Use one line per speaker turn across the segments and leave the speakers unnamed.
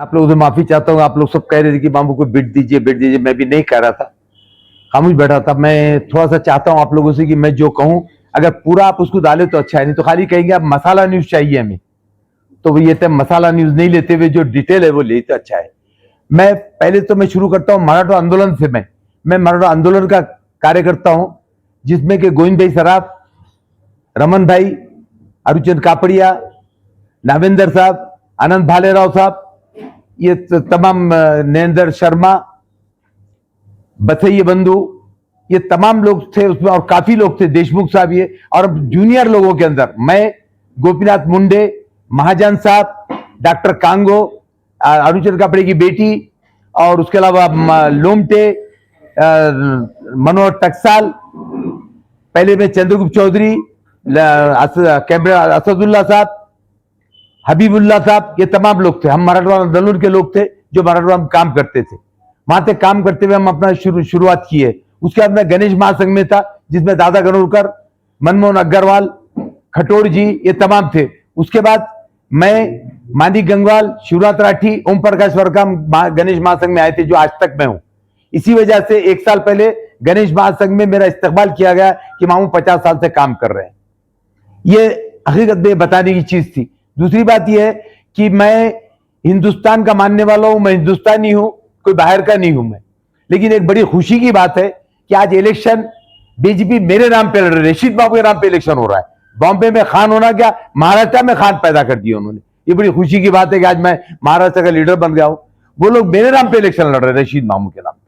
आप लोगों से माफी चाहता हूँ। आप लोग सब कह रहे थे कि मामू को बिट दीजिए, मैं भी नहीं कह रहा था, खामोश बैठा था। मैं थोड़ा सा चाहता हूँ आप लोगों से कि मैं जो कहूँ अगर पूरा आप उसको डाले तो अच्छा है, नहीं तो खाली कहेंगे आप मसाला न्यूज चाहिए हमें, तो ये तो मसाला न्यूज नहीं लेते हुए जो डिटेल है वो ले तो अच्छा है। मैं पहले तो मैं शुरू करता हूँ मराठा आंदोलन से। मैं मराठा आंदोलन का कार्यकर्ता हूँ, जिसमें कि गोविंद भाई सराफ, रमन भाई, अरुचंद कापड़िया, नावेंद्र साहब, आनंद भालेराव साहब, ये तमाम नरेंद्र शर्मा, बथैया बंधु, ये तमाम लोग थे उसमें, और काफी लोग थे, देशमुख साहब ये, और जूनियर लोगों के अंदर मैं, गोपीनाथ मुंडे, महाजन साहब, डॉक्टर कांगो, अरुचंद कापड़े की बेटी, और उसके अलावा लोमटे, मनोहर टकसाल, पहले में चंद्रगुप्त चौधरी, असदुल्ला साहब, हबीबुल्ला साहब, ये तमाम लोग थे। हम मराठा आंदोलन के लोग थे जो मराठा में काम करते थे। वहां से काम करते हुए हम अपना शुरुआत की है। उसके बाद मैं गणेश महासंघ में था, जिसमें दादा गणोरकर, मनमोहन अग्रवाल, खटोर जी, ये तमाम थे। उसके बाद मैं, मानिक गंगवाल, शिवनाथ राठी, ओम प्रकाश वर्मा गणेश महासंघ में आए थे, जो आज तक मैं हूं। इसी वजह से 1 साल पहले गणेश महासंघ में मेरा इस्तेमाल किया गया कि मामू 50 साल से काम कर रहे हैं। ये हकीकत में बताने की चीज थी। दूसरी बात यह है कि मैं हिंदुस्तान का मानने वाला हूं, मैं हिंदुस्तानी हूं, कोई बाहर का नहीं हूं मैं। लेकिन एक बड़ी खुशी की बात है कि आज इलेक्शन बीजेपी मेरे नाम पे लड़ रही है, रशीद बाबू के नाम पे इलेक्शन हो रहा है। बॉम्बे में खान होना क्या, महाराष्ट्र में खान पैदा कर दिया उन्होंने। ये बड़ी खुशी की बात है कि आज मैं महाराष्ट्र का लीडर बन गया हूं। वो लोग मेरे नाम पे इलेक्शन लड़ रहे हैं, रशीद मामू के नाम पे।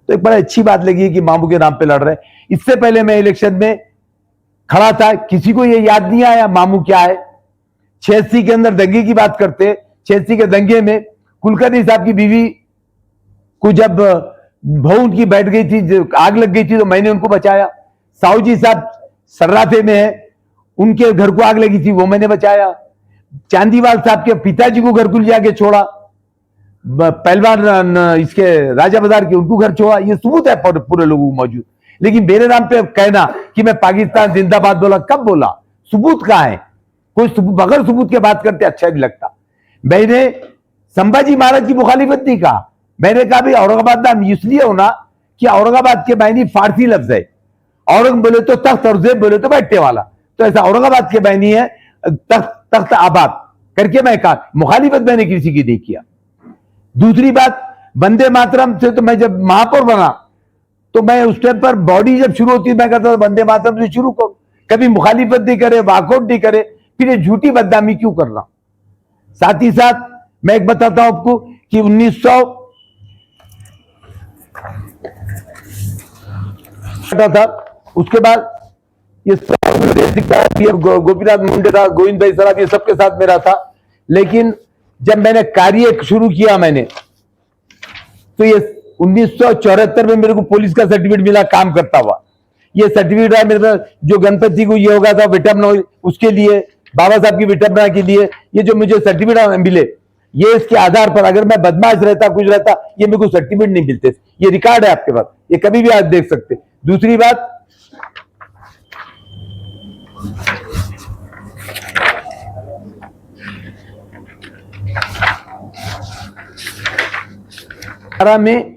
तो एक बड़ा अच्छी बात लगी कि मामू के नाम पे लड़ रहे हैं। इससे पहले मैं इलेक्शन में खड़ा था, किसी को ये याद नहीं आया मामू क्या है। 86 के अंदर दंगे की बात करते, 86 के दंगे में कुलकर्णी साहब की बीवी को जब बहू उनकी बैठ गई थी, आग लग गई थी, तो मैंने उनको बचाया। साहू जी साहब सर्राफे में है, उनके घर को आग लगी थी, वो मैंने बचाया। चांदीवाल साहब के पिताजी को घर को ले जाके छोड़ा। पहलवान इसके राजा बाजार के, उनको घर छोड़ा। ये सबूत है पूरे लोगों को मौजूद। लेकिन मेरे नाम पे कहना कि मैं पाकिस्तान जिंदाबाद बोला, कब बोला, सबूत कहां है? कोई बगैर सबूत के बात करते अच्छा नहीं लगता। मैंने संभाजी महाराज की मुखालिफत नहीं कहा। मैंने कहा भाई औरंगाबाद नाम इसलिए होना कि औरंगाबाद के मायने फारसी लफ्ज है। औरंग बोले तो तख्त और जेब बोले तो बैठने वाला, तो ऐसा औरंगाबाद के मायने है तख्त आबाद करके मैं कहा। मुखालिफत मैंने किसी की नहीं किया। दूसरी बात, वंदे मातरम से तो मैं जब महापौर बना तो मैं उस टाइम पर बॉडी जब शुरू होती मैं कहता था वंदे मातरम से शुरू करो, कभी मुखालिफत नहीं करे, वॉकआउट नहीं करे, फिर ये झूठी बदनामी क्यों करना। साथ ही साथ मैं एक बताता हूं आपको कि 1900 था, उसके बाद ये गोपीनाथ मुंडे था, गोविंद भाई सराफ, ये सबके साथ मेरा था। लेकिन जब मैंने कार्य शुरू किया तो ये 1974 में मेरे को पुलिस का सर्टिफिकेट मिला काम करता हुआ। ये सर्टिफिकेट है मेरे पास, जो गणपति को ये होगा था विटम्बना, उसके लिए, बाबा साहब की विटम्बना के लिए ये जो मुझे सर्टिफिकेट मिले, ये इसके आधार पर अगर मैं बदमाश रहता, कुछ रहता, ये मेरे को सर्टिफिकेट नहीं मिलते। ये रिकॉर्ड है आपके पास, ये कभी भी आज देख सकते। दूसरी बात, में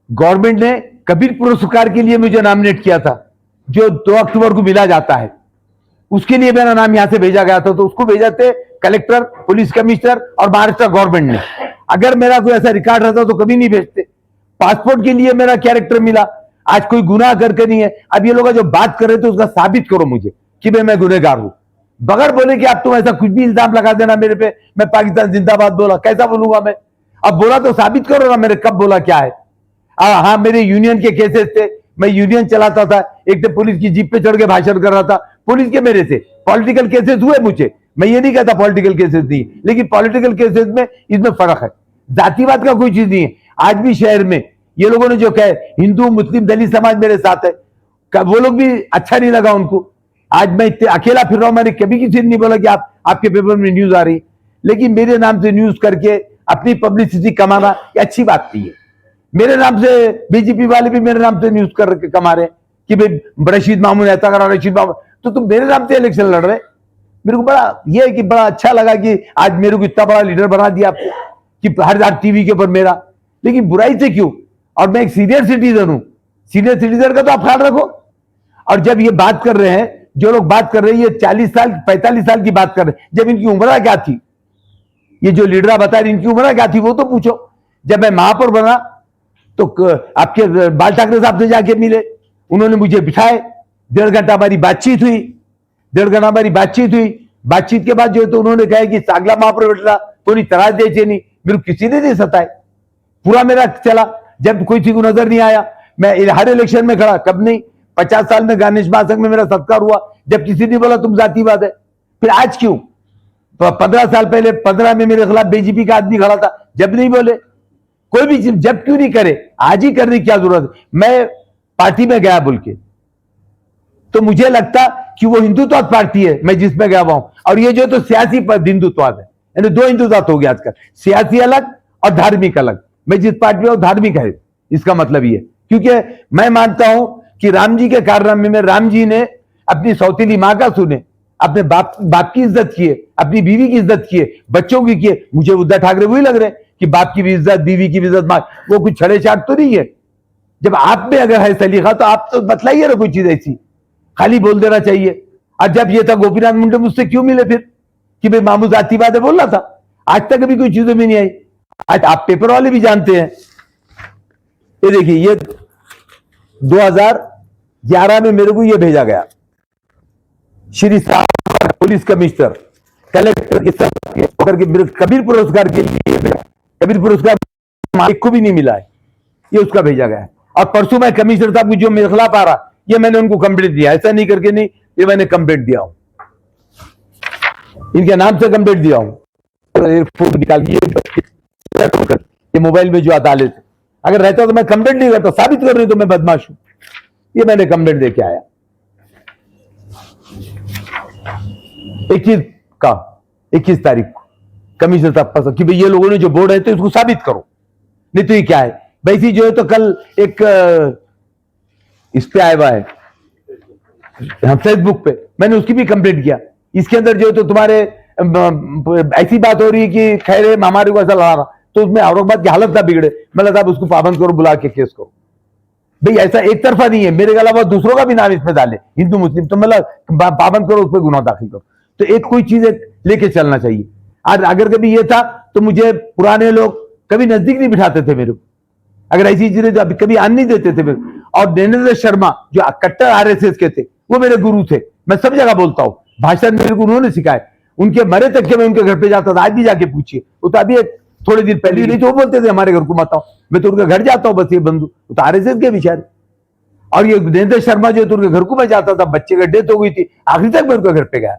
गवर्नमेंट ने कबीर पुरस्कार के लिए मुझे नॉमिनेट किया था, जो 2 अक्टूबर को मिला जाता है। उसके लिए मेरा नाम यहां से भेजा गया था, तो उसको भेजा थे कलेक्टर, पुलिस कमिश्नर और महाराष्ट्र गवर्नमेंट ने। अगर मेरा कोई ऐसा रिकॉर्ड रहता तो कभी नहीं भेजते। पासपोर्ट के लिए मेरा कैरेक्टर मिला, आज कोई गुनाह करके नहीं है। अब ये लोग जो बात कर रहे थे उसका साबित करो मुझे कि मैं गुनहगार हूं, बगैर बोले कि आप तुम ऐसा कुछ भी इल्जाम लगा देना मेरे पे, मैं पाकिस्तान जिंदाबाद बोला, कैसा बोलूंगा मैं? अब बोला तो साबित करो ना, मेरे कब बोला क्या है। हाँ, मेरे यूनियन के केसेस थे, मैं यूनियन चलाता था। एक तो पुलिस की जीप पे चढ़ के भाषण कर रहा था, पुलिस के मेरे थे। पॉलिटिकल केसेस हुए मुझे, मैं ये नहीं कहता पॉलिटिकल केसेस नहीं, लेकिन पॉलिटिकल केसेस में इसमें फर्क है। जातिवाद का कोई चीज नहीं है। आज भी शहर में ये लोगों ने जो कहे हिंदू मुस्लिम दलित समाज मेरे साथ है, वो लोग भी अच्छा नहीं लगा उनको। आज मैं अकेला फिर रहा हूं, मैंने कभी किसी ने नहीं बोला कि आपके पेपर में न्यूज आ रही, लेकिन मेरे नाम से न्यूज करके अपनी पब्लिसिटी कमाना ये अच्छी बात नहीं है। मेरे नाम से बीजेपी वाले भी मेरे नाम से न्यूज करके कमा रहे कि भाई रशीद मामू ने ऐसा करा, रशीद मामू, तो तुम मेरे नाम से इलेक्शन लड़ रहे। मेरे को बड़ा ये है कि बड़ा अच्छा लगा कि आज मेरे को इतना बड़ा लीडर बना दिया आपको। कि हर टीवी के ऊपर मेरा, लेकिन बुराई से क्यों? और मैं एक सीनियर सिटीजन हूं, सीनियर सिटीजन का तो आप ख्याल रखो। और जब ये बात कर रहे हैं, जो लोग बात कर रहे हैं, ये 40 साल 45 साल की बात कर रहे हैं, जब इनकी उम्र क्या थी? ये जो लीडर बता रहे इनकी उम्र क्या थी वो तो पूछो। जब मैं महापौर बना तो आपके बाल ठाकरे साहब से जाके मिले, उन्होंने मुझे बिठाए, 1.5 घंटा हमारी बातचीत हुई, 1.5 घंटा हमारी बातचीत हुई। बातचीत के बाद जो है तो उन्होंने कहा कि सागला महापौर बैठला तो नहीं तराज दे नहीं, मेरे किसी ने नहीं सताए, पूरा मेरा चला। जब कोई चीज को नजर नहीं आया, मैं हर इलेक्शन में खड़ा, कब नहीं। 50 साल में गणेश महासंघ में मेरा सत्कार हुआ, जब किसी ने बोला तुम जातिवाद है। फिर आज क्यों? 15 साल पहले 15 में मेरे खिलाफ बीजेपी का आदमी खड़ा था, जब नहीं बोले। कोई भी चीज जब क्यों नहीं करे, आज ही करने की क्या जरूरत है? मैं पार्टी में गया बोल के तो मुझे लगता कि वो हिंदुत्ववाद पार्टी है मैं जिसमें गया हुआ हूं, और ये जो तो सियासी हिंदुत्ववाद है, यानी 2 हिंदुत्ववाद हो गया आजकल, सियासी अलग और धार्मिक अलग। मैं जिस पार्टी में हूं धार्मिक है, इसका मतलब ये, क्योंकि मैं मानता हूं कि राम जी के कारनामे में राम जी ने अपनी सौतीली मां का सुने, अपने बाप की इज्जत किए, अपनी बीवी की इज्जत किए, बच्चों की किए। मुझे उद्धव ठाकरे वही लग रहे कि बाप की भी इज्जत, बीवी की भी इज्जत, मां, वो कुछ छड़े छाट तो नहीं है। जब आप में अगर है सलीका तो आप तो बतलाइए ना कोई चीज ऐसी, खाली बोल देना चाहिए। और जब ये था गोपीनाथ मुंडे मुझसे क्यों मिले फिर कि भाई मामू जातिवाद है बोल रहा था, आज तक अभी कोई चीजों में नहीं आई। आज आप पेपर वाले भी जानते हैं। ये देखिए, ये 2011 में मेरे को ये भेजा गया, श्री साहब पुलिस कमिश्नर कलेक्टर के सब कबीर पुरस्कार के लिए, कबीर पुरस्कार एक को भी नहीं मिला है, ये उसका भेजा गया है। और परसों मैं कमिश्नर साहब की जो मेरे खिलाफ आ रहा, ये मैंने उनको कंप्लेंट दिया, ऐसा नहीं करके नहीं, ये मैंने कंप्लेंट दिया हूं, इनके नाम से कंप्लेंट दिया हूं। फोटो निकाल ये मोबाइल में जो अदालत है, अगर रहता तो मैं कंप्लेंट नहीं करता, साबित कर रही तो मैं बदमाश हूं। ये मैंने कंप्लेंट देके आया 21 तारीख को कमिश्नर साहब पास कि भाई ये लोगों ने जो बोर्ड है तो इसको साबित करो, नहीं तो ये क्या है। वैसी जो है तो कल एक इस पे आया हुआ है फेसबुक पे, मैंने उसकी भी कंप्लेंट किया। इसके अंदर जो है तो तुम्हारे ऐसी बात हो रही है कि खैर हमारे को ऐसा लगा रहा, तो उसमें औरंगाबाद की हालत ना बिगड़े, मतलब साहब उसको पाबंद करो, बुला के केस करो। भाई ऐसा एक तरफा नहीं है, मेरे के अलावा दूसरों का भी नाम इसमें डाले, हिंदू मुस्लिम, तो मतलब पाबंद करो, उस पर गुनाह दाखिल करो। तो एक कोई चीज लेके चलना चाहिए। आज अगर कभी ये था तो मुझे पुराने लोग कभी नजदीक नहीं बिठाते थे मेरे को, अगर ऐसी चीजें जो अभी कभी आन नहीं देते थे मेरे। और नरेंद्र शर्मा जो कट्टर आरएसएस के थे, वो मेरे गुरु थे, मैं सब जगह बोलता हूँ, भाषण मेरे को उन्होंने सिखाए, उनके मरे तक के मैं उनके घर पे जाता था, आज भी जाके पूछिए, वो तो अभी थोड़े दिन पहले नहीं तो वो बोलते थे हमारे घर को मत आओ, मैं तो उनके घर जाता हूँ, बस ये बंधु तो आरएसएस के बेचारे। और ये नरेंद्र शर्मा जो है तो उनके घर को मैं जाता था, बच्चे का डेथ हो गई थी, आखिरी तक मैं उनके घर पे गया,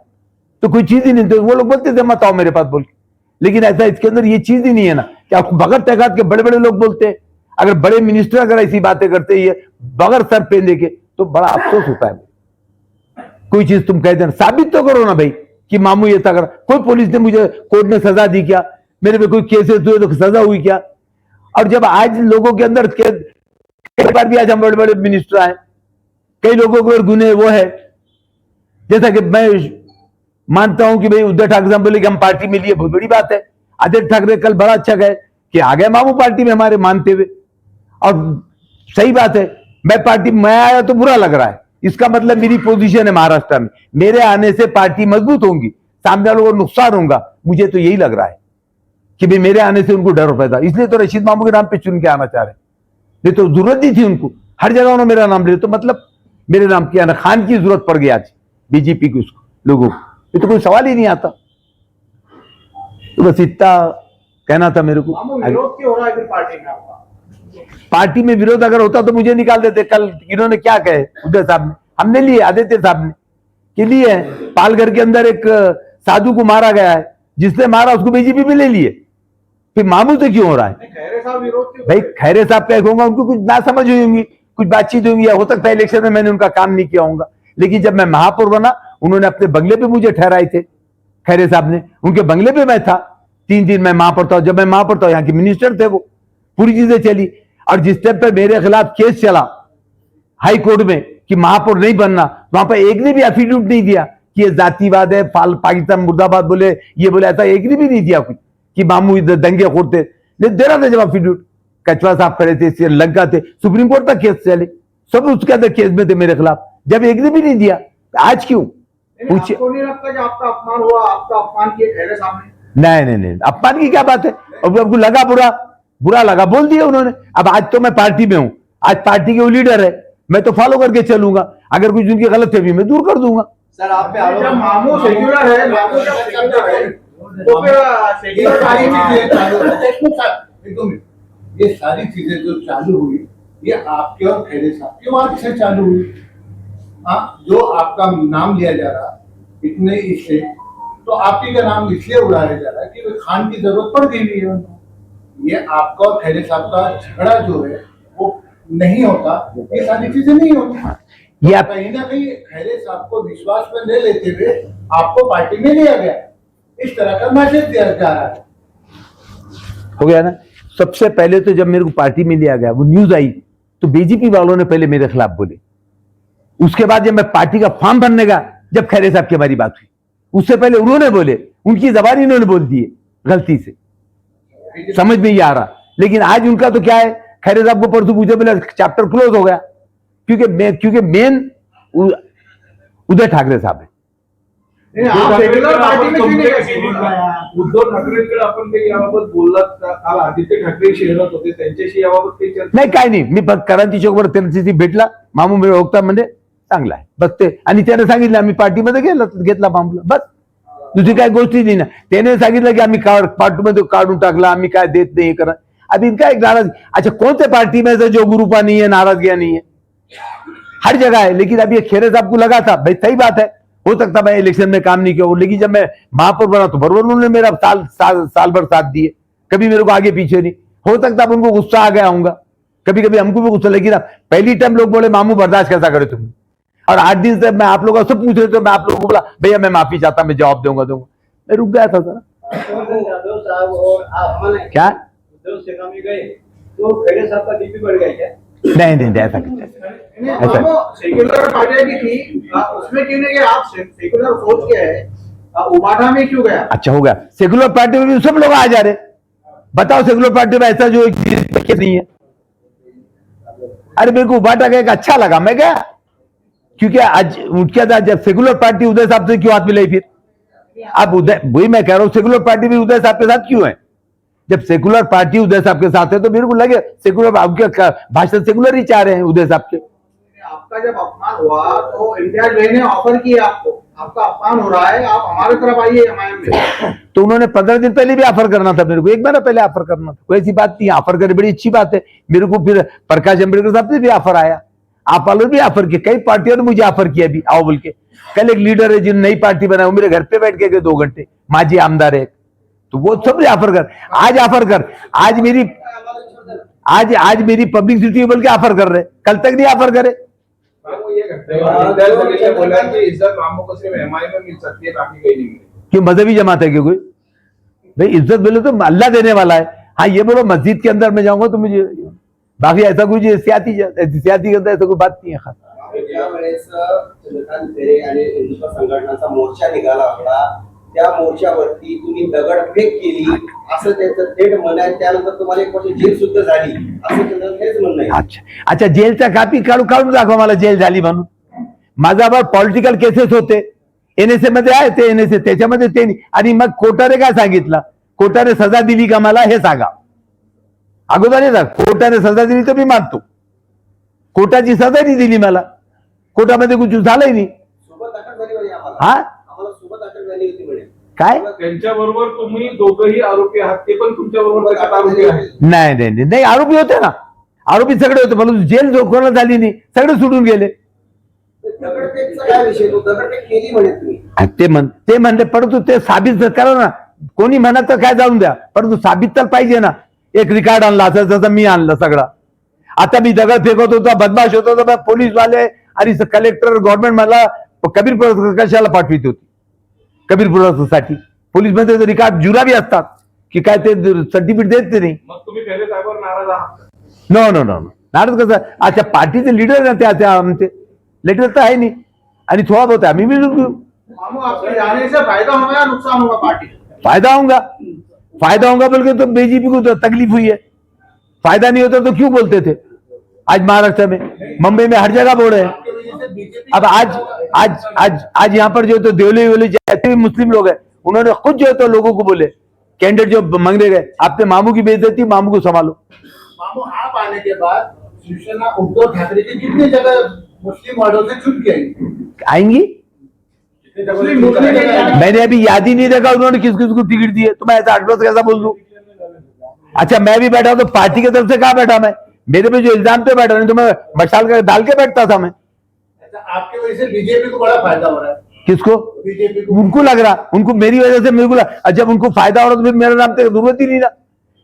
तो कोई चीज ही नहीं, तो वो लोग बोलते थे मत आओ मेरे पास बोल के। लेकिन ऐसा इसके अंदर ये चीज ही नहीं है ना कि आपको बगैर तहकात के बड़े बड़े लोग बोलते हैं। अगर बड़े मिनिस्टर अगर ऐसी बातें करते ही बगैर सर पहनने के, तो बड़ा अफसोस होता है। कोई चीज तुम कहते हैं साबित तो करो ना भाई कि मामू ये था। कोई पुलिस ने मुझे कोर्ट में सजा दी क्या, मेरे पे कोई केसेस हुए तो सजा हुई क्या? और जब आज लोगों के अंदर कई बार भी आज हम बड़े बड़े मिनिस्टर आए, कई लोगों को गुने वो है, जैसा कि मैं मानता हूं कि भाई उद्धव ठाकरे साहब बोले कि हम पार्टी में लिए, बहुत बड़ी बात है। आदित्य ठाकरे कल बड़ा अच्छा गए कि आ गए मामू पार्टी में हमारे मानते हुए, और सही बात है, मैं पार्टी में आया तो बुरा लग रहा है, इसका मतलब मेरी पोजीशन है महाराष्ट्र में, मेरे आने से पार्टी मजबूत होंगी, सामने वालों को नुकसान होगा, मुझे तो यही लग रहा है कि भाई मेरे आने से उनको डर पैदा, इसलिए तो रशीद मामू के नाम पे चुन के आना चाह रहे, नहीं तो जरूरत नहीं थी उनको, हर जगह उन्होंने मेरा नाम ले, तो मतलब मेरे नाम की आना खान की जरूरत पड़ गई आज बीजेपी की उसको लोगों को, ये तो कोई सवाल ही नहीं आता। तो बस इतना कहना था मेरे को।
विरोध क्यों हो रहा है फिर पार्टी में आपका?
पार्टी में विरोध अगर होता तो मुझे निकाल देते। कल इन्होंने क्या कहे उद्धव साहब ने, हमने लिए, आदित्य साहब ने कि लिए, पालघर के अंदर एक साधु को मारा गया है, जिसने मारा उसको बीजेपी में ले लिए, फिर मामू से क्यों हो रहा है?
खैरे साहब विरोध क्यों?
भाई खैरे साहब क्या कहूंगा, उनको कुछ ना समझ हुई होंगी, कुछ बातचीत होंगी, या हो सकता है इलेक्शन में मैंने उनका काम नहीं किया होगा, लेकिन जब मैं महापौर बना उन्होंने अपने बंगले पे मुझे ठहराए थे, खैरे साहब ने, उनके बंगले पे मैं था 3 दिन, मैं महापौर था, जब मैं महापौर था यहाँ के मिनिस्टर थे, वो पूरी चीजें चली। और जिस टाइम पे मेरे खिलाफ केस चला हाई कोर्ट में कि महापौर नहीं बनना, वहां पर एक ने भी एफिडेविट नहीं दिया कि ये जातिवाद है, पाकिस्तान मुर्दाबाद बोले, ये बोले, ऐसा एक ने भी नहीं दिया कुछ कि मामू इधर दंगे खोरते, दे रहा था जब एफिडेविट। कचवा साहब खड़े थे, श्रीलंका थे, सुप्रीम कोर्ट तक केस चले, सब उसके अंदर केस में थे मेरे खिलाफ, जब एक दिन भी नहीं दिया। आज क्यों पूछिए?
आपको नहीं लगता कि आपका अपमान हुआ, आपका अपमान किए खैरे सामने?
नहीं, अपमान की क्या बात है? अब आपको लगा बुरा लगा, बोल दिया उन्होंने। अब आज तो मैं पार्टी में हूं, आज पार्टी के वो लीडर है, मैं तो फॉलो करके चलूंगा, अगर कुछ उनकी गलत है भी मैं दूर कर दूंगा।
सर आप पे आरोप
जब मामू सेक्युलर है, मामू जब सेक्युलर है, तो फिर सेक्युलर
ये सारी चीजें जो चालू हुई, ये आपके और खैरे साहब की बात से चालू हुई। हाँ, जो आपका नाम लिया जा रहा इतने इससे, तो आप ही का नाम इसलिए उड़ाया जा रहा है कि खान की जरूरत पड़ गई है उनको। ये आपका और खैरे साहब का झगड़ा जो है वो नहीं होता, ये सारी चीजें नहीं होती।
ये
तो कहीं ना कहीं खैरे साहब को विश्वास में ले लेते हुए आपको पार्टी में लिया गया, इस तरह का मैसेज दिया जा रहा है।
हो गया ना। सबसे पहले तो जब मेरे को पार्टी में लिया गया, वो न्यूज आई, तो बीजेपी वालों ने पहले मेरे खिलाफ बोले। उसके बाद जब मैं पार्टी का फॉर्म भरने का, जब खैरे साहब की हमारी बात हुई, उससे पहले उन्होंने बोले, उनकी जबान इन्होंने बोल दी है गलती से, समझ में ही आ रहा। लेकिन आज उनका तो क्या है, खैरे साहब को परसों पूछे, बोले चैप्टर क्लोज हो गया, क्योंकि मेन उदय ठाकरे साहब है।
आप सेक्युलर पार्टी में क्यों नहीं गए?
उद्धव ठाकरेंकडे आपण काही याबाबत बोललात का? काल आदित्य ठाकरे शहरात होते, त्यांच्याशी याबाबत काही चर्चा?
नाही, काय नाही, मी फक्त क्रांती चौकवर त्यांच्याशी भेटला, मामू मेळ ओळखता म्हणजे चांगला आहे बस ते, आणि त्याने सांगितलं आम्ही पार्टीमध्ये घेतला मामूला, बस दुसरी काय गोष्टी नाही ना। त्याने सांगितलं की आम्ही पार्टीमध्ये काढून टाकला, आम्ही काय देत नाही, करा। अब इनका एक नाराज, अच्छा कौन से पार्टी में से जो गुरुपा नहीं है, नाराजगियां नहीं है, हर जगह है। लेकिन अब ये खैरे साहब को लगा था, भाई सही बात है, हो सकता मैं इलेक्शन में काम नहीं किया, लेकिन जब मैं महापौर बना तो बरबर उन्होंने मेरा साल भर साथ दिए, कभी मेरे को आगे पीछे नहीं। हो सकता अब उनको गुस्सा आ गया होगा, कभी कभी हमको भी गुस्सा, लेकिन पहली टाइम लोग बोले मामू बर्दाश्त कैसा करे तुम, और 8 दिन से मैं आप लोगों से पूछ रहे थे, मैं आप लोगों को बोला भैया मैं माफी चाहता, मैं जवाब दूंगा, मैं रुक गया था जरा। क्या
उद्धव सेना में गए तो खैरे साहब का बीपी बढ़ गया क्या?
नहीं ऐसा ऐसा
मामू सेक्युलर पार्टी की थी, उसमें क्यों नहीं गए? आप सेक्युलर सोच के है, उबाटा में क्यों गया?
अच्छा हो गया। सेकुलर पार्टी में भी सब लोग आ जा रहे, बताओ सेकुलर पार्टी में ऐसा जो नहीं है? अरे मेरे को उबाटा गया, अच्छा लगा, मैं गया, क्योंकि आज उनके बाद जब सेकुलर पार्टी उदय साहब से क्यों हाथ मिलाई फिर? अब उदय, वही मैं कह रहा हूं, सेकुलर पार्टी भी उदय साहब के साथ क्यों है? जब सेकुलर पार्टी उदय साहब के साथ है तो मेरे को लगे सेकुलर, आपके भाषण सेकुलर ही चाह रहे हैं उदय साहब के।
आपका जब अपमान हुआ तो इम्तियाज भाई ने ऑफर किया आपको, आपका अपमान हो रहा है, आप हमारे तरफ आइए एमआईएम में।
तो उन्होंने 15 दिन पहले भी ऑफर करना था मेरे को, 1 महीना पहले ऑफर करना था, कोई ऐसी बात नहीं, ऑफर करे बड़ी अच्छी बात है। मेरे को फिर प्रकाश अंबेडकर साहब से भी ऑफर आया, आप वालों ने भी ऑफर किया, कई पार्टियों ने मुझे ऑफर किया भी, आओ बोल के। कल एक लीडर है जिन्होंने नई पार्टी बनाई, मेरे घर पे बैठ के गए 2 घंटे, माजी आमदार है, तो वो सब ऑफर कर, आज ऑफर कर, आज मेरी पब्लिसिटी बोल के ऑफर कर रहे, कल तक नहीं ऑफर करे।
मामू ये घटना है, बोला कि इज्जत मामू को सिर्फ एमआईएम में मिल सकती है, बाकी कहीं नहीं मिलेगी।
क्यों, मजहबी जमात है क्या कोई? भाई इज्जत बोले तो अल्लाह देने वाला है। हाँ ये बोलो मस्जिद के अंदर में जाऊंगा तो मुझे, बाकी ऐसा कुछ सियाती के अंदर ऐसा कोई बात नहीं है खास।
त्यावेळेस चंद्रकांत खैरे आणि हिंदुत्व संघटनाचा मोर्चा निघाला होता, त्या मोर्चावरती तुम्ही दगडफेक केली असं त्याचं थेट म्हणणं आहे। त्यानंतर तुम्हाला 1 वर्ष जेल सुद्धा झाली असं त्याचं हेच म्हणणं आहे।
अच्छा जेलचा कापी काढून दाखवा मला जेल झाली म्हणून। माझ्यावर पॉलिटिकल केसेस होते, एनएसए मध्ये आहे ते, एनएसए त्याच्यामध्ये ते, आणि मग कोर्टाने काय सांगितलं, कोर्टाने सजा दिली का मला हे सांगा अगोदर। कोर्टाने सजा दिली तर मी मानतो, कोर्टाची सजा नाही दिली मला, कोर्टामध्ये कुछ झालंय नाही।
सोबत अटक झाली म्हणे आम्हाला,
हा
आम्हाला सोबत अटक झाली होती म्हणे।
काय?
त्यांच्याबरोबर तुम्ही दोघंही आरोपी आहात, ते पण तुमच्याबरोबर त्याच्यात आरोपी आहेत?
नाही आरोपी होते ना, आरोपी सगळे होते, मला जेल कोणाला झाली नाही, सगळे सुटून गेले।
दगडफेकचा काय विषय? तो दगडफेक केली म्हणे तुम्ही।
ते म्हणले, परंतु ते साबित करा ना, कोणी म्हणत तर काय जाऊन द्या, परंतु साबित तर पाहिजे ना। एक रिकॉर्ड आणला असं, जसं मी आणलं सगळं। आता मी दगड फेकत होता, बदमाश होता, पोलीस वाले आणि कलेक्टर गव्हर्नमेंट मला कबीरपुरा कशाला पाठवित होती, कबीरपुरासाठी पोलीस मध्ये रिकॉर्ड जुरा बी असतात की काय, ते सर्टिफिकेट देत नाही।
मग तुम्ही खैरे साहेबांवर नाराज आहात?
नो नाराज कसं? अच्छा पार्टीचे लीडर ना त्या आमचे लेटर तर आहे नाही, आणि थोडा बहुत आम्ही भी
मामू आपके जाने से फायदा होगा या नुकसान होगा पार्टी?
फायदा होगा, फायदा होगा बोल के तो बीजेपी को तो तकलीफ हुई है, फायदा नहीं होता तो क्यों बोलते थे? आज महाराष्ट्र में, मुंबई में, हर जगह बोल रहे हैं।
आपकी वजह से बीजेपी
अब आज यहाँ पर जो तो देवली जैसे भी मुस्लिम लोग हैं, उन्होंने खुद जो है तो लोगों को बोले, कैंडिडेट जो मांगने गए, आपने मामू की बेइज्जती, मामू को संभालो।
मामू आप आने के बाद शिवसेना उद्धव ठाकरे की कितनी जगह मुस्लिम वार्डों से छूट गई?
आएंगी?
मुस्लिम जगह
मैंने अभी याद ही नहीं देखा उन्होंने किस किस को टिकट दिए, तो मैं ऐसा एडवांस कैसा बोल दूं? अच्छा, मैं भी बैठा तो पार्टी की तरफ से कहा बैठा मैं? मेरे पे जो इल्जाम पे बैठा, नहीं तो मैं मशाल का डाल के बैठता था मैं।
आपकी वजह से बीजेपी को बड़ा फायदा हो रहा है।
किसको?
बीजेपी को।
उनको लग रहा, उनको मेरी वजह से मेरे को लगा, जब उनको फायदा हो रहा तो फिर मेरे नाम से जरूरत ही नहीं रहा।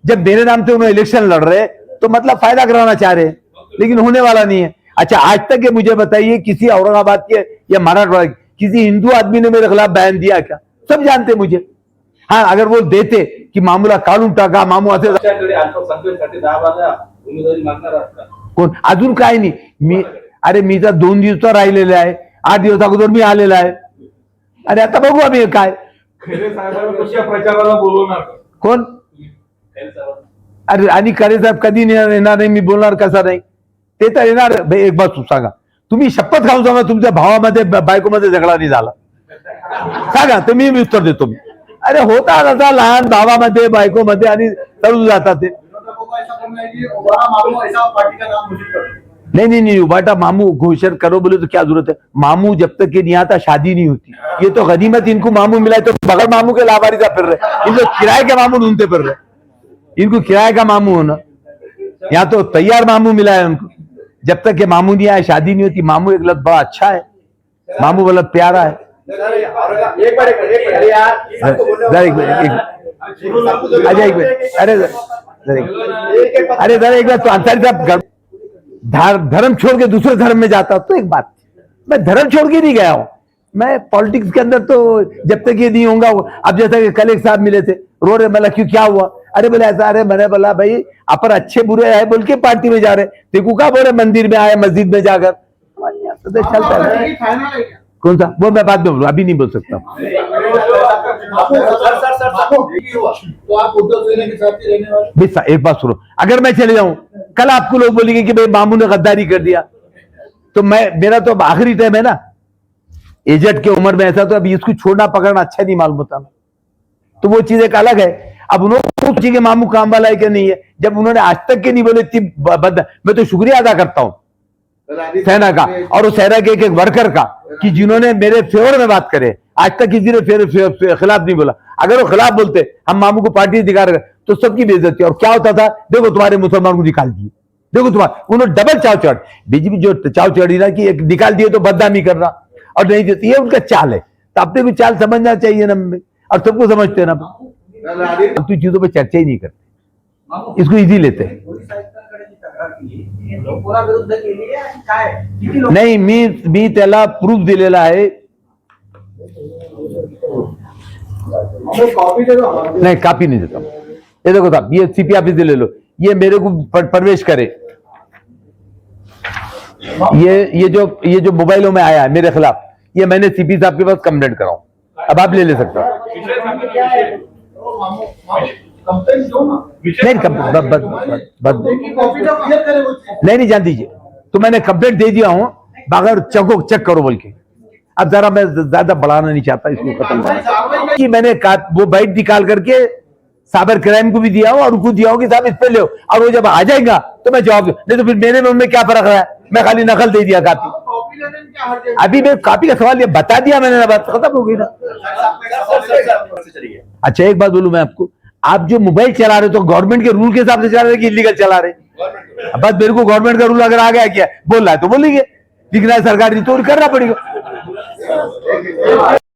जब मेरे नाम से उन्होंने इलेक्शन लड़ रहे तो मतलब फायदा कराना चाह रहे हैं, लेकिन होने वाला नहीं है। अच्छा, आज तक ये मुझे बताइए किसी औरंगाबाद के या मराठवाड़ा किसी हिंदू आदमी ने मेरे खिलाफ बयान दिया क्या? सब जानते मुझे। हाँ, अगर वो देते की मामूला काढून टाका, मामू असे
अल्पसंख्याकसाठी 10 बारा उमेदवारी मागणार आहात का?
कोण? अजून काय नाही, मी तर 2 दिवस राहिलेले आहे, 8 दिवस अगोदर मी आलेला आहे। अरे आता बघू आम्ही काय।
खैरे साहेबांना कशा प्रचाराला बोलवणार?
कोण?
खैरे साहेब
अरे आणि खरे साहेब कधी येणार नाही, मी बोलणार कसा नाही? ते तर येणार। एक बात सांगा, तुम्ही शपथ खाऊन सांगा तुमच्या भावामध्ये बायकोमध्ये झगडा नाही झाला, सांगा तर मी उत्तर देतो मी। अरे होता आता लहान भावामध्ये बायकोमध्ये आणि तळून जातात ते। नहीं, उबाटा मामू घोषण करो बोले तो क्या जरूरत है? मामू जब तक ये नहीं आता शादी नहीं होती। ये तो गनीमत इनको मामू मिला है, तो बगैर मामू के लावारिसा फिर रहे, इनको किराए के मामू ढूंढते फिर रहे। इनको किराए का मामू होना, यहाँ तो तैयार मामू मिला है उनको। जब तक ये मामू नहीं आया शादी नहीं होती। मामू एक लत बड़ा अच्छा है, मामू बहुत प्यारा है।
एक बार
अरे जरा एक बार तो अंसारी साहब धर्म छोड़ के दूसरे धर्म में जाता तो एक बात, मैं धर्म छोड़ के नहीं गया हूं। मैं पॉलिटिक्स के अंदर तो जब तक ये नहीं होगा। अब जैसा कि कल एक साहब मिले थे, रो रहे, मतलब क्यों, क्या हुआ? अरे बोले ऐसा। अरे मैंने बोला भाई अपन अच्छे बुरे है बोल के पार्टी में जा रहे, देखो क्या बोले मंदिर में आए, मस्जिद में जाकर तो चलता है।
फाइनल है क्या?
कौन सा? वो मैं बाद में बोलूँ, अभी नहीं बोल सकता।
तो आप उद्धव सेना के साथ ही रहने वाले?
बेटा एक बात सुनो, अगर मैं चले जाऊं, कल आपको लोग बोलेंगे कि भाई मामू ने गद्दारी कर दिया, तो मेरा तो आखिरी टाइम है ना, एजेड की उम्र में ऐसा, तो अभी इसको छोड़ना पकड़ना अच्छा नहीं मालूम होता ना। तो वो चीज एक अलग है। अब उन्होंने पूछी कि मामू काम वाला है कि नहीं है, जब उन्होंने आज तक के नहीं बोले मैं तो शुक्रिया अदा करता हूं सेना का और उस सेना के एक वर्कर का कि जिन्होंने मेरे फेवर में बात करे। आज तक किसी ने खिलाफ नहीं बोला। अगर वो खिलाफ बोलते हम मामू को पार्टी दिखा रहे तो सबकी बेइज्जती। और क्या होता था, देखो तुम्हारे मुसलमान को निकाल दिए, देखो तुम्हारा, उन्होंने डबल चाव चढ़, बीजेपी जो चाव चढ़ी ना कि एक निकाल दिए तो बदनामी करना और नहीं देती, ये उनका चाल है। तो अपने भी चाल समझना चाहिए ना, और सबको समझते हैं ना। तो चीजों पर चर्चा ही नहीं करते, इसको इजी लेते हैं। नाही, मी त्याला प्रूफ दिलेला आहे।
कॉपी दे दो हमारे।
नहीं, कॉपी नहीं देता। ये देखो साहब, ये सीपी ऑफिस से ले लो, ये मेरे को प्रवेश करे। ये जो मोबाइलों में आया है मेरे खिलाफ, ये मैंने सीपी साहब के पास कंप्लेंट कराऊं। अब आप ले सकते हो। नहीं जान दीजिए, तो मैंने कंप्लेंट दे दिया हूं, अगर चेक करो बोल के। अब जरा मैं ज्यादा बढ़ाना नहीं चाहता इसको, खत्म करना कि मैंने वो बाइट निकाल करके साइबर क्राइम को भी दिया हूं और उनको दिया हूं कि साहब इस पे ले, और वो जब आ जाएगा तो मैं जवाब दूं। नहीं तो फिर मेरे में क्या फर्क रहा है, मैं खाली नकल दे दिया कापी। अभी मैं कापी का सवाल ये बता दिया मैंने ना, बात खत्म हो गई ना। अच्छा एक बात बोलूं मैं आपको, आप जो मोबाइल चला रहे हो तो गवर्नमेंट के रूल के हिसाब से चला रहे कि इलीगल चला रहे? बस मेरे को गवर्नमेंट का रूल अगर आ गया क्या बोल रहा है तो बोलेंगे, लिखना है सरकारी तो करना पड़ेगा।